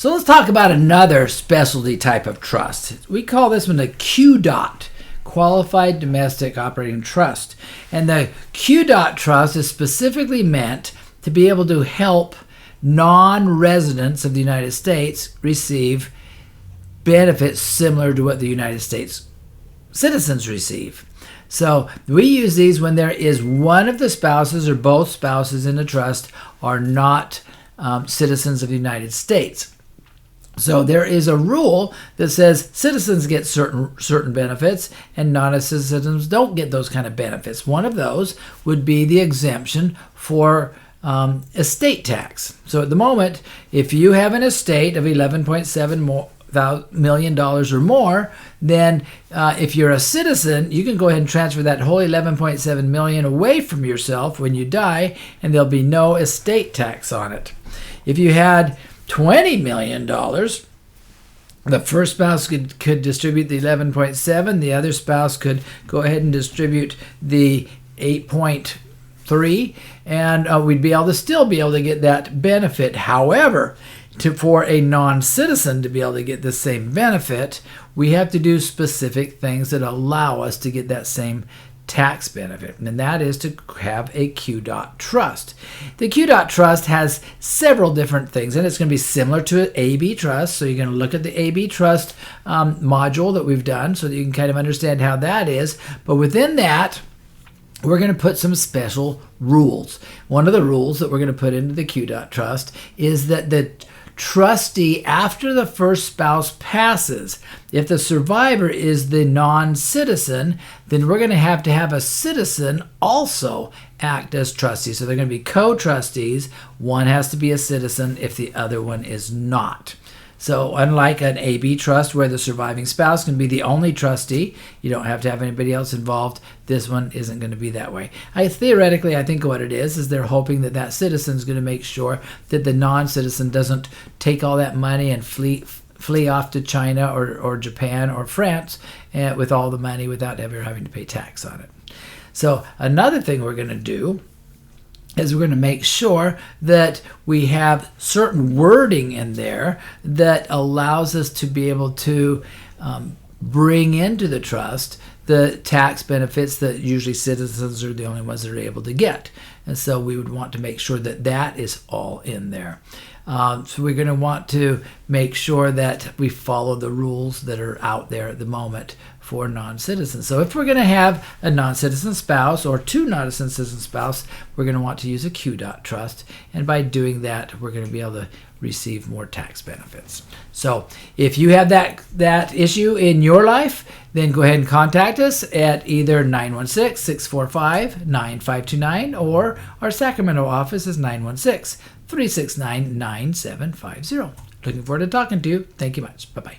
So let's talk about another specialty type of trust. We call this one the QDOT, Qualified Domestic Operating Trust. And the QDOT trust is specifically meant to be able to help non-residents of the United States receive benefits similar to what the United States citizens receive. So we use these when there is one of the spouses or both spouses in the trust are not citizens of the United States. So there is a rule that says citizens get certain benefits and non-citizens don't get those kind of benefits. One of those would be the exemption for estate tax. So at the moment, if you have an estate of $11.7 million or more, then if you're a citizen, you can go ahead and transfer that whole $11.7 million away from yourself when you die, and there'll be no estate tax on it. If you had $20 million, the first spouse could distribute the 11.7, the other spouse could go ahead and distribute the 8.3, and we'd be able to still be able to get that benefit. However, for a non-citizen to be able to get the same benefit, we have to do specific things that allow us to get that same tax benefit, and that is to have a QDOT trust. The QDOT trust has several different things, and it's going to be similar to an AB trust. So you're going to look at the AB trust module that we've done so that you can kind of understand how that is. But within that, we're going to put some special rules. One of the rules that we're going to put into the QDOT trust is that the trustee, after the first spouse passes, if the survivor is the non-citizen, then we're going to have a citizen also act as trustee. So they're going to be co-trustees. One has to be a citizen if the other one is not. So unlike an AB trust where the surviving spouse can be the only trustee, you don't have to have anybody else involved, this one isn't going to be that way. Theoretically, I think what it is they're hoping that citizen is going to make sure that the non-citizen doesn't take all that money and flee off to China or Japan or France with all the money without ever having to pay tax on it. So another thing we're going to do is we're going to make sure that we have certain wording in there that allows us to be able to bring into the trust the tax benefits that usually citizens are the only ones that are able to get. And so we would want to make sure that that is all in there. So we're going to want to make sure that we follow the rules that are out there at the moment for non-citizens. So if we're going to have a non-citizen spouse or two non-citizen spouse, we're going to want to use a QDOT trust. And by doing that, we're going to be able to receive more tax benefits. So if you have that issue in your life, then go ahead and contact us at either 916-645-9529 or our Sacramento office is 916-369-9750. Looking forward to talking to you. Thank you much. Bye-bye.